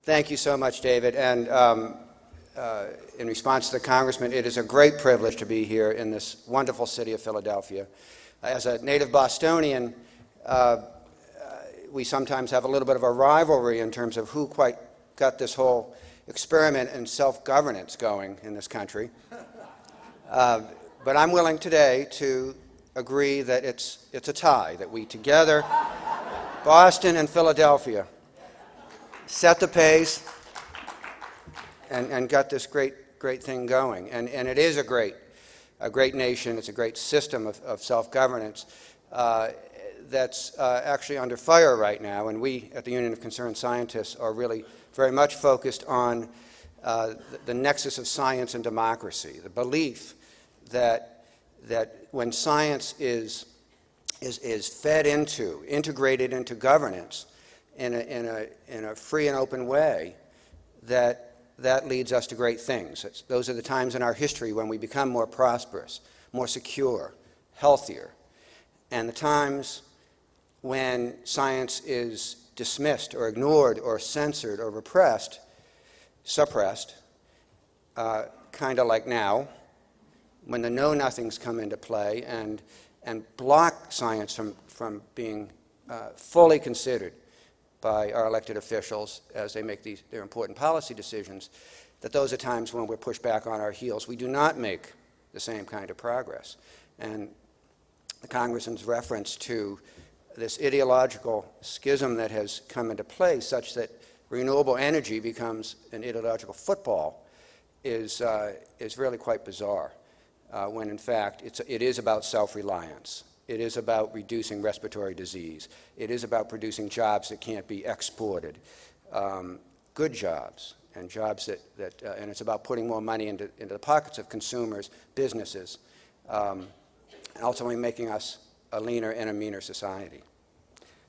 Thank you so much, David. And in response to the Congressman, it is a great privilege to be here in this wonderful city of Philadelphia. As a native Bostonian, we sometimes have a little bit of a rivalry in terms of who quite got this whole experiment in self-governance going in this country. But I'm willing today to agree that it's a tie, that we together, Boston and Philadelphia, set the pace and got this great thing going. And it is a great nation. It's a great system of self-governance that's actually under fire right now. And we at the Union of Concerned Scientists are really very much focused on the nexus of science and democracy, the belief that when science is fed into, integrated into governance in a free and open way, that leads us to great things. Those are the times in our history when we become more prosperous, more secure, healthier, and the times when science is dismissed or ignored or censored or repressed, suppressed, kind of like now, when the know-nothings come into play and block science from being fully considered by our elected officials as they make their important policy decisions, that those are times when we're pushed back on our heels. We do not make the same kind of progress. And the Congressman's reference to this ideological schism that has come into play, such that renewable energy becomes an ideological football, is really quite bizarre, when in fact it is about self-reliance. It is about reducing respiratory disease. It is about producing jobs that can't be exported, good jobs, and jobs and it's about putting more money into the pockets of consumers, businesses, and ultimately making us a leaner and a meaner society.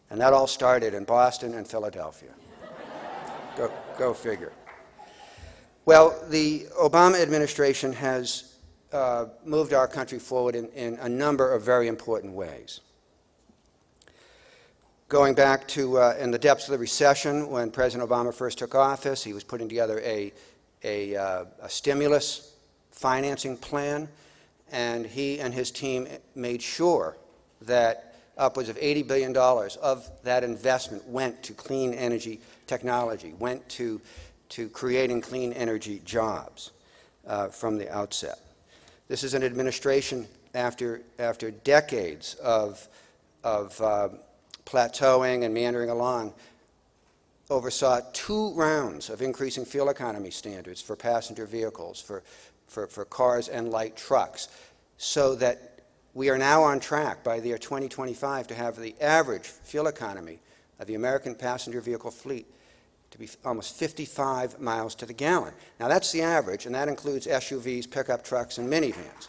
And that all started in Boston and Philadelphia. Go figure. Well, the Obama administration has moved our country forward in a number of very important ways. Going back to in the depths of the recession, when President Obama first took office, he was putting together a stimulus financing plan, and he and his team made sure that upwards of $80 billion of that investment went to clean energy technology, went to creating clean energy jobs from the outset. This is an administration after decades of plateauing and meandering along, oversaw 2 rounds of increasing fuel economy standards for passenger vehicles, for cars and light trucks, so that we are now on track by the year 2025 to have the average fuel economy of the American passenger vehicle fleet to be almost 55 miles to the gallon. Now that's the average, and that includes SUVs, pickup trucks, and minivans.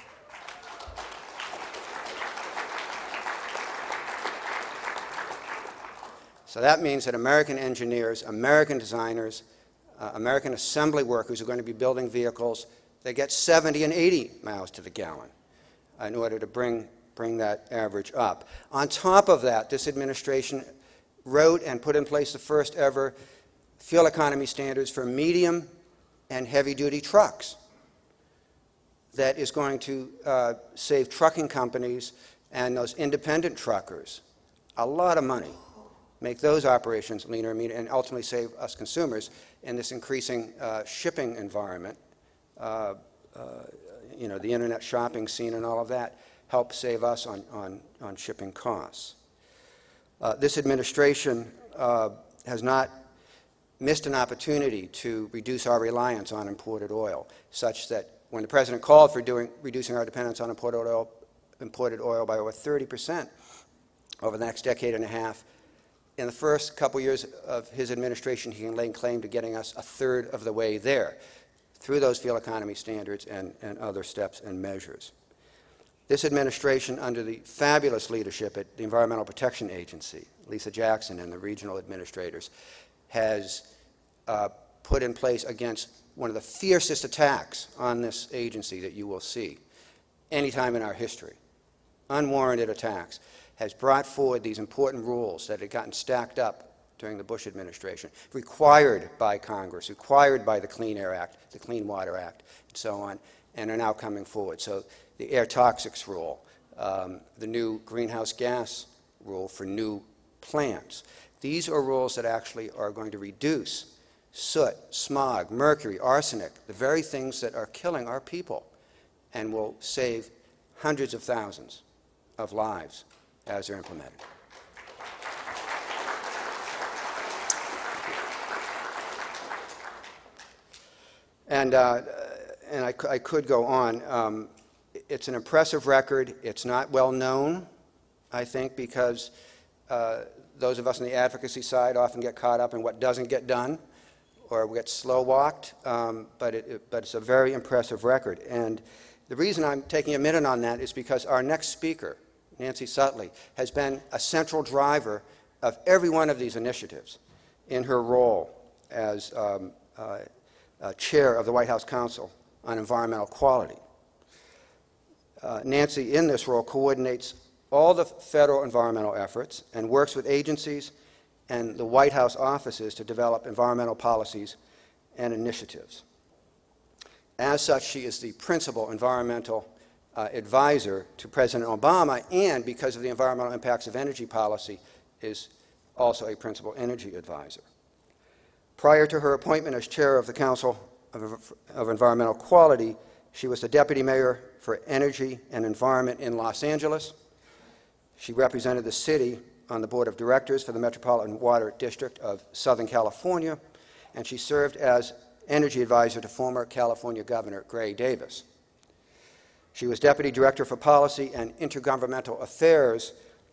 So that means that American engineers, American designers, American assembly workers are going to be building vehicles that get 70 and 80 miles to the gallon in order to bring that average up. On top of that, this administration wrote and put in place the first ever fuel economy standards for medium and heavy-duty trucks that is going to save trucking companies and those independent truckers a lot of money, make those operations leaner and meaner, and ultimately save us consumers in this increasing shipping environment. You know, the internet shopping scene and all of that help save us on shipping costs. This administration has not missed an opportunity to reduce our reliance on imported oil, such that when the President called for reducing our dependence on imported oil by over 30% over the next decade and a half, in the first couple years of his administration, he can lay claim to getting us a third of the way there through those fuel economy standards and other steps and measures. This administration, under the fabulous leadership at the Environmental Protection Agency, Lisa Jackson and the regional administrators, has put in place against one of the fiercest attacks on this agency that you will see any time in our history, unwarranted attacks, has brought forward these important rules that had gotten stacked up during the Bush administration, required by Congress, required by the Clean Air Act, the Clean Water Act, and so on, and are now coming forward. So the air toxics rule, the new greenhouse gas rule for new plants. These are rules that actually are going to reduce soot, smog, mercury, arsenic, the very things that are killing our people, and will save hundreds of thousands of lives as they're implemented. And I could go on. It's an impressive record. It's not well known, I think, because those of us on the advocacy side often get caught up in what doesn't get done, or we get slow-walked, but it's a very impressive record. And the reason I'm taking a minute on that is because our next speaker, Nancy Sutley, has been a central driver of every one of these initiatives in her role as chair of the White House Council on Environmental Quality. Nancy, in this role, coordinates all the federal environmental efforts and works with agencies and the White House offices to develop environmental policies and initiatives. As such, she is the principal environmental advisor to President Obama, and because of the environmental impacts of energy policy, is also a principal energy advisor. Prior to her appointment as chair of the Council of Environmental Quality, she was the deputy mayor for energy and environment in Los Angeles. She represented the city on the board of directors for the Metropolitan Water District of Southern California, and she served as energy advisor to former California Governor Gray Davis. She was deputy director for policy and intergovernmental affairs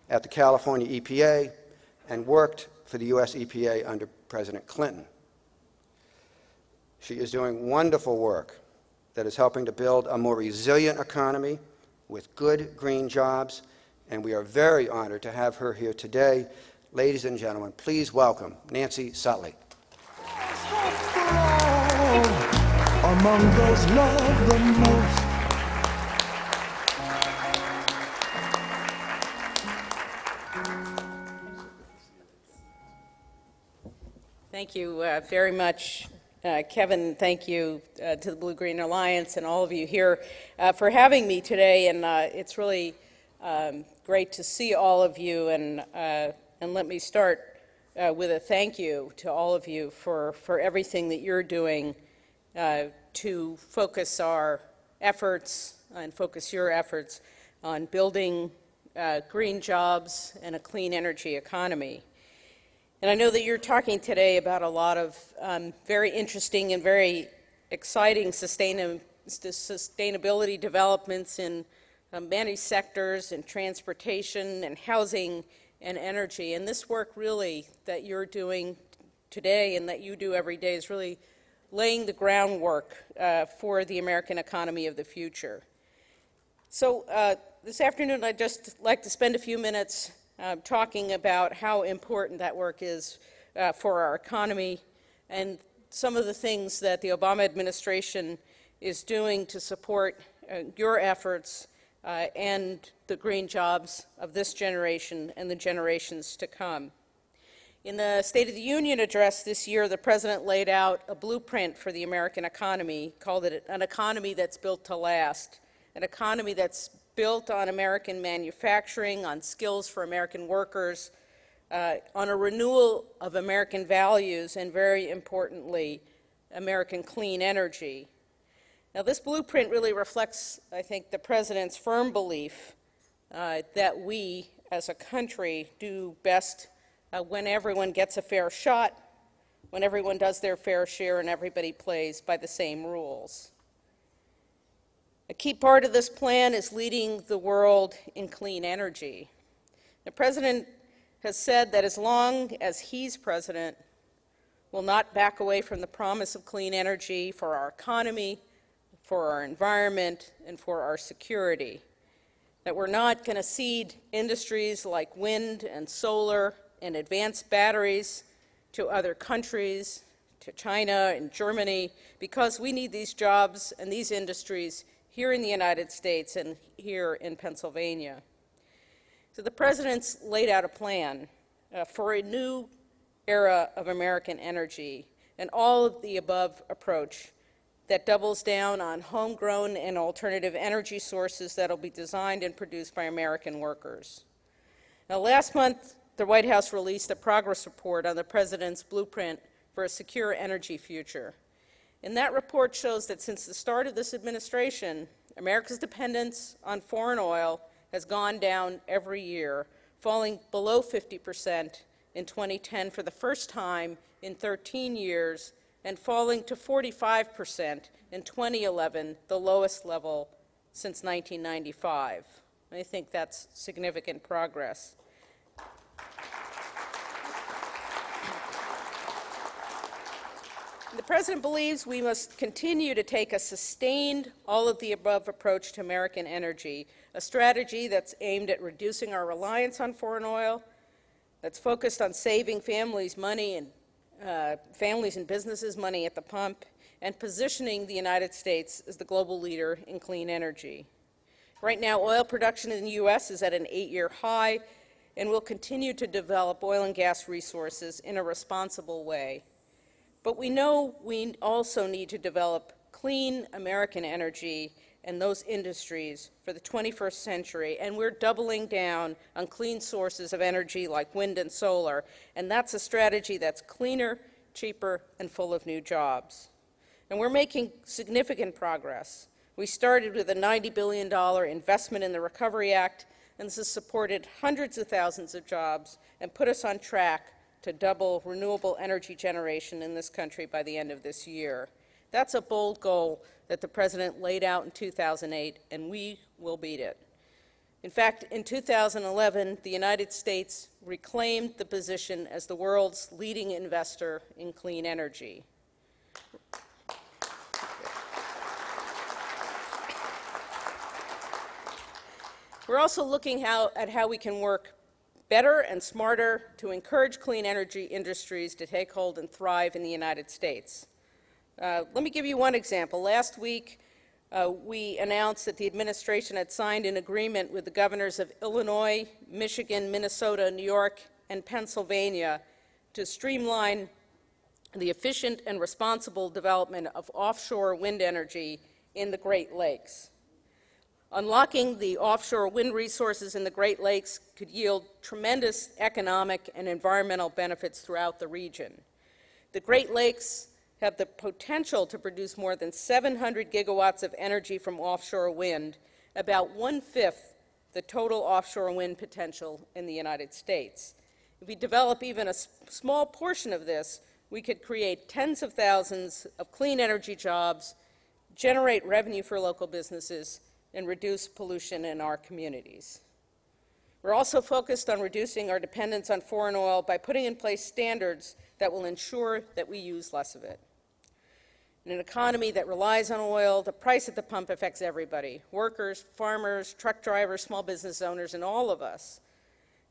at the California EPA and worked for the U.S. EPA under President Clinton. She is doing wonderful work that is helping to build a more resilient economy with good green jobs, and we are very honored to have her here today. Ladies and gentlemen, please welcome Nancy Sutley. Among those loved the most. Thank you very much, Kevin. Thank you to the Blue-Green Alliance and all of you here for having me today. And it's really great to see all of you. And let me start with a thank you to all of you for everything that you're doing to focus our efforts and focus your efforts on building green jobs and a clean energy economy. And I know that you're talking today about a lot of very interesting and very exciting sustainability developments in many sectors, in transportation and housing and energy. And this work really that you're doing today and that you do every day is really laying the groundwork for the American economy of the future. So this afternoon I'd just like to spend a few minutes talking about how important that work is for our economy and some of the things that the Obama administration is doing to support your efforts and the green jobs of this generation and the generations to come. In the State of the Union address this year, the President laid out a blueprint for the American economy, called it an economy that's built to last, an economy that's built on American manufacturing, on skills for American workers, on a renewal of American values, and very importantly, American clean energy. Now, this blueprint really reflects, I think, the President's firm belief that we, as a country, do best when everyone gets a fair shot, when everyone does their fair share, and everybody plays by the same rules. A key part of this plan is leading the world in clean energy. The President has said that as long as he's president, we'll not back away from the promise of clean energy for our economy, for our environment, and for our security. That we're not going to cede industries like wind and solar and advanced batteries to other countries, to China and Germany, because we need these jobs and these industries here in the United States and here in Pennsylvania. So the President's laid out a plan for a new era of American energy, an all-of-the-above approach that doubles down on homegrown and alternative energy sources that will be designed and produced by American workers. Now, last month, the White House released a progress report on the President's blueprint for a secure energy future. And that report shows that since the start of this administration, America's dependence on foreign oil has gone down every year, falling below 50% in 2010 for the first time in 13 years, and falling to 45% in 2011, the lowest level since 1995. I think that's significant progress. The President believes we must continue to take a sustained, all-of-the-above approach to American energy, a strategy that's aimed at reducing our reliance on foreign oil, that's focused on saving families money and families and businesses money at the pump, and positioning the United States as the global leader in clean energy. Right now, oil production in the U.S. is at an 8-year high, and we'll continue to develop oil and gas resources in a responsible way. But we know we also need to develop clean American energy and those industries for the 21st century, and we're doubling down on clean sources of energy like wind and solar, and that's a strategy that's cleaner, cheaper, and full of new jobs. And we're making significant progress. We started with a $90 billion investment in the Recovery Act, and this has supported hundreds of thousands of jobs and put us on track to double renewable energy generation in this country by the end of this year. That's a bold goal that the President laid out in 2008, and we will beat it. In fact, in 2011, the United States reclaimed the position as the world's leading investor in clean energy. We're also looking at how we can work better and smarter to encourage clean energy industries to take hold and thrive in the United States. Let me give you one example. Last week, we announced that the administration had signed an agreement with the governors of Illinois, Michigan, Minnesota, New York, and Pennsylvania to streamline the efficient and responsible development of offshore wind energy in the Great Lakes. Unlocking the offshore wind resources in the Great Lakes could yield tremendous economic and environmental benefits throughout the region. The Great Lakes have the potential to produce more than 700 gigawatts of energy from offshore wind, about 1/5 the total offshore wind potential in the United States. If we develop even a small portion of this, we could create tens of thousands of clean energy jobs, generate revenue for local businesses, and reduce pollution in our communities. We're also focused on reducing our dependence on foreign oil by putting in place standards that will ensure that we use less of it. In an economy that relies on oil, the price at the pump affects everybody: workers, farmers, truck drivers, small business owners, and all of us.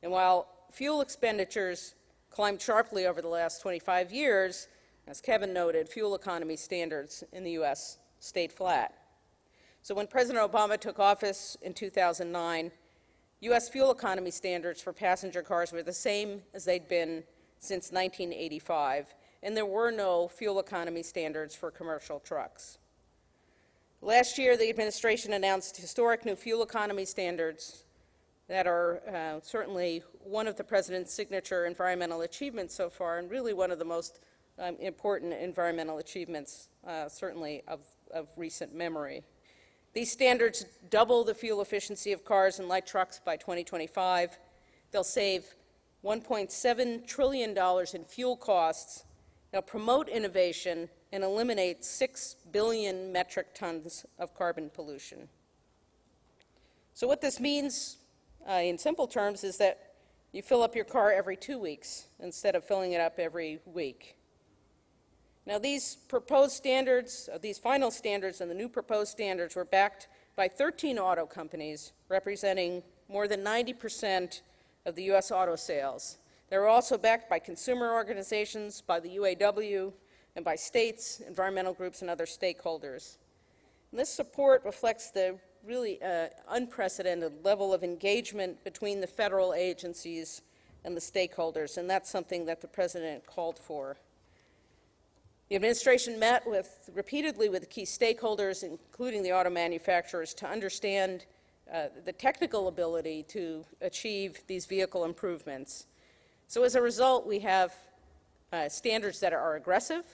And while fuel expenditures climbed sharply over the last 25 years, as Kevin noted, fuel economy standards in the U.S. stayed flat. So when President Obama took office in 2009, U.S. fuel economy standards for passenger cars were the same as they'd been since 1985, and there were no fuel economy standards for commercial trucks. Last year, the administration announced historic new fuel economy standards that are certainly one of the President's signature environmental achievements so far, and really one of the most important environmental achievements, certainly of recent memory. These standards double the fuel efficiency of cars and light trucks by 2025. They'll save $1.7 trillion in fuel costs. They'll promote innovation and eliminate 6 billion metric tons of carbon pollution. So what this means, in simple terms, is that you fill up your car every 2 weeks instead of filling it up every week. Now, these proposed standards, these final standards and the new proposed standards were backed by 13 auto companies representing more than 90% of the U.S. auto sales. They were also backed by consumer organizations, by the UAW, and by states, environmental groups, and other stakeholders. And this support reflects the really unprecedented level of engagement between the federal agencies and the stakeholders, and that's something that the President called for. The administration met repeatedly with the key stakeholders, including the auto manufacturers, to understand the technical ability to achieve these vehicle improvements. So as a result, we have standards that are aggressive,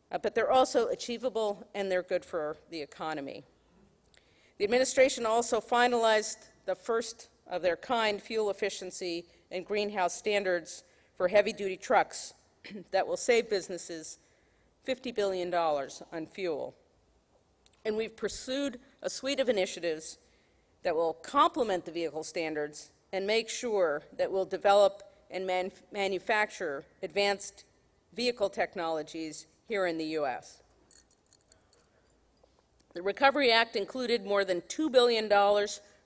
but they're also achievable and they're good for the economy. The administration also finalized the first of their kind fuel efficiency and greenhouse standards for heavy-duty trucks that will save businesses $50 billion on fuel. And we've pursued a suite of initiatives that will complement the vehicle standards and make sure that we'll develop and manufacture advanced vehicle technologies here in the U.S. The Recovery Act included more than $2 billion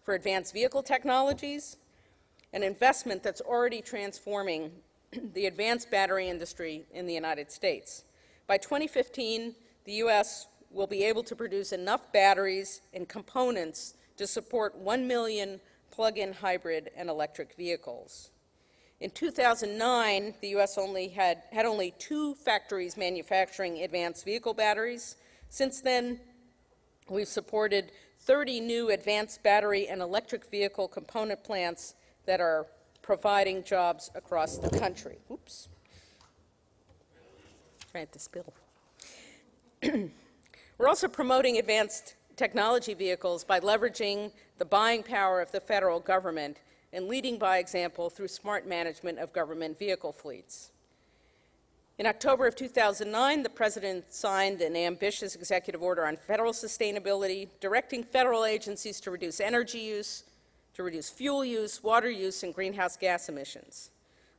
for advanced vehicle technologies, an investment that's already transforming the advanced battery industry in the United States. By 2015, the U.S. will be able to produce enough batteries and components to support 1 million plug-in hybrid and electric vehicles. In 2009, the U.S. had only 2 factories manufacturing advanced vehicle batteries. Since then, we've supported 30 new advanced battery and electric vehicle component plants that are providing jobs across the country. Oops. Trying to spill. We're also promoting advanced technology vehicles by leveraging the buying power of the federal government and leading by example through smart management of government vehicle fleets. In October of 2009, the President signed an ambitious executive order on federal sustainability, directing federal agencies to reduce energy use, to reduce fuel use, water use, and greenhouse gas emissions.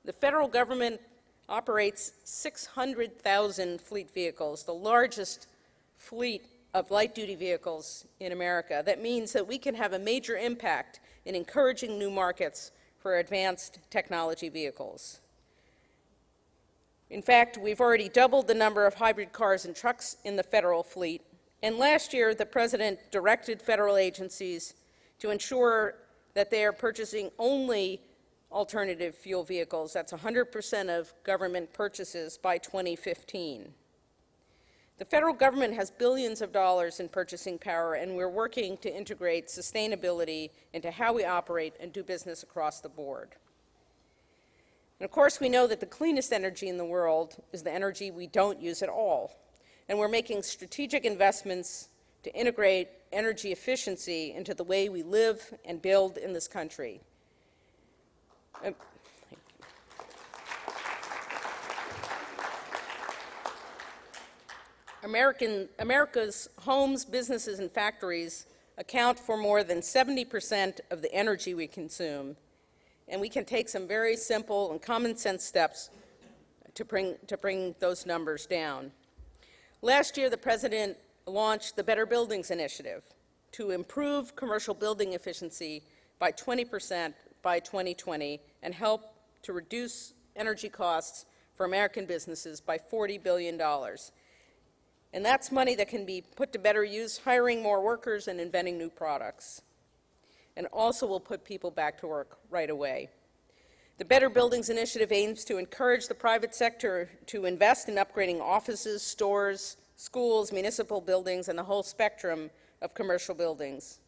The federal government operates 600,000 fleet vehicles, the largest fleet of light-duty vehicles in America. That means that we can have a major impact in encouraging new markets for advanced technology vehicles. In fact, we've already doubled the number of hybrid cars and trucks in the federal fleet, and last year the President directed federal agencies to ensure that they are purchasing only alternative fuel vehicles. That's 100% of government purchases by 2015. The federal government has billions of dollars in purchasing power, and we're working to integrate sustainability into how we operate and do business across the board. And of course, we know that the cleanest energy in the world is the energy we don't use at all. And we're making strategic investments to integrate energy efficiency into the way we live and build in this country. America's homes, businesses, and factories account for more than 70% of the energy we consume, and we can take some very simple and common sense steps to bring those numbers down. Last year, the President launched the Better Buildings Initiative to improve commercial building efficiency by 20% by 2020 and help to reduce energy costs for American businesses by $40 billion. And that's money that can be put to better use, hiring more workers and inventing new products. And also will put people back to work right away. The Better Buildings Initiative aims to encourage the private sector to invest in upgrading offices, stores, schools, municipal buildings, and the whole spectrum of commercial buildings.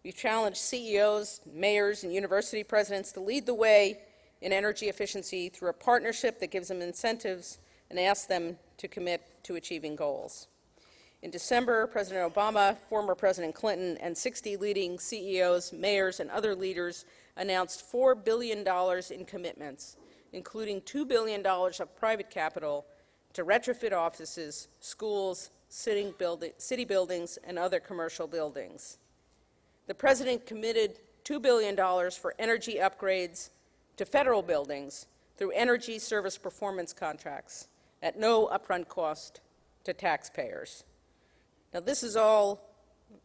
We've challenged CEOs, mayors, and university presidents to lead the way in energy efficiency through a partnership that gives them incentives and asks them to commit to achieving goals. In December, President Obama, former President Clinton, and 60 leading CEOs, mayors, and other leaders announced $4 billion in commitments, including $2 billion of private capital to retrofit offices, schools, city buildings, and other commercial buildings. The President committed $2 billion for energy upgrades to federal buildings through energy service performance contracts at no upfront cost to taxpayers. Now, this is all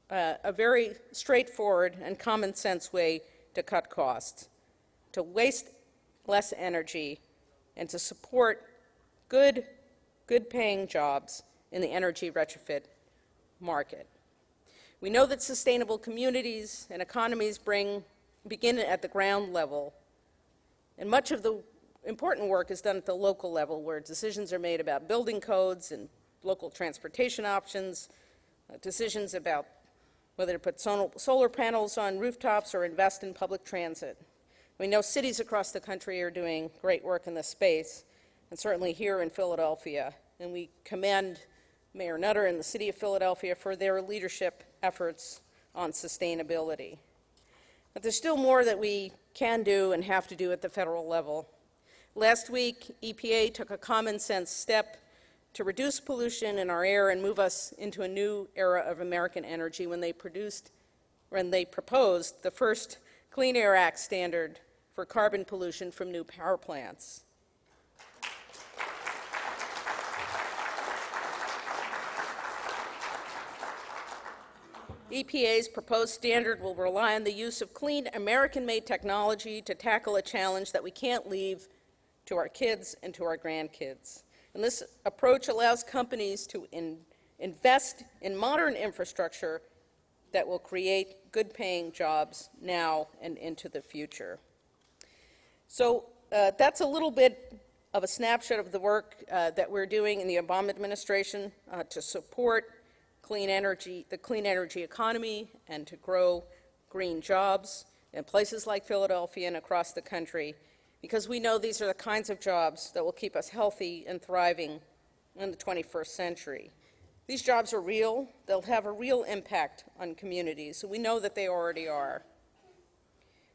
a very straightforward and common sense way to cut costs, to waste less energy, and to support good paying jobs in the energy retrofit market. We know that sustainable communities and economies begin at the ground level, And much of the important work is done at the local level, where decisions are made about building codes and local transportation options, decisions about whether to put solar panels on rooftops or invest in public transit. We know cities across the country are doing great work in this space, and certainly here in Philadelphia. And we commend Mayor Nutter and the City of Philadelphia for their leadership efforts on sustainability. But there's still more that we can do and have to do at the federal level. Last week, EPA took a common sense step to reduce pollution in our air and move us into a new era of American energy when they proposed the first Clean Air Act standard for carbon pollution from new power plants. EPA's proposed standard will rely on the use of clean American-made technology to tackle a challenge that we can't leave to our kids and to our grandkids. And this approach allows companies to invest in modern infrastructure that will create good-paying jobs now and into the future. So that's a little bit of a snapshot of the work that we're doing in the Obama administration to support the clean energy economy and to grow green jobs in places like Philadelphia and across the country, because we know these are the kinds of jobs that will keep us healthy and thriving in the 21st century. These jobs are real. They'll have a real impact on communities, so we know that they already are.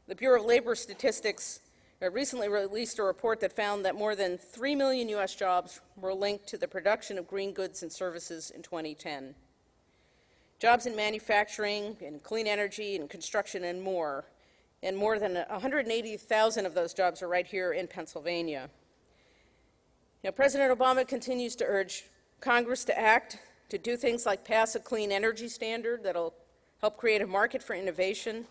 The Bureau of Labor Statistics recently released a report that found that more than 3 million U.S. jobs were linked to the production of green goods and services in 2010. Jobs in manufacturing, in clean energy, in construction, and more than 180,000 of those jobs are right here in Pennsylvania. Now, President Obama continues to urge Congress to act, to do things like pass a clean energy standard that'll help create a market for innovation,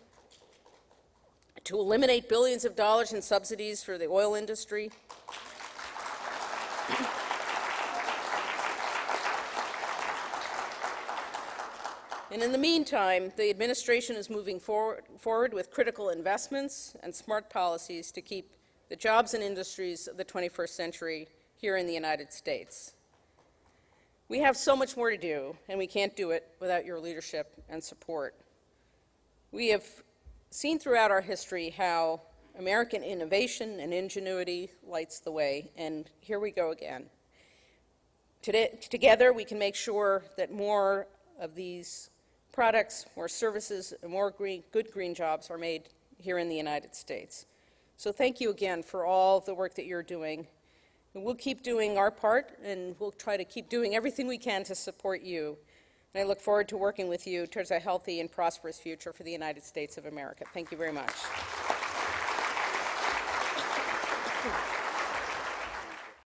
to eliminate billions of dollars in subsidies for the oil industry, and in the meantime, the administration is moving forward with critical investments and smart policies to keep the jobs and industries of the 21st century here in the United States. We have so much more to do, and we can't do it without your leadership and support. We have seen throughout our history how American innovation and ingenuity lights the way, and here we go again. Together, we can make sure that more of these products, more services, and more good green jobs are made here in the United States. So thank you again for all the work that you're doing. And we'll keep doing our part, and we'll try to keep doing everything we can to support you. And I look forward to working with you towards a healthy and prosperous future for the United States of America. Thank you very much.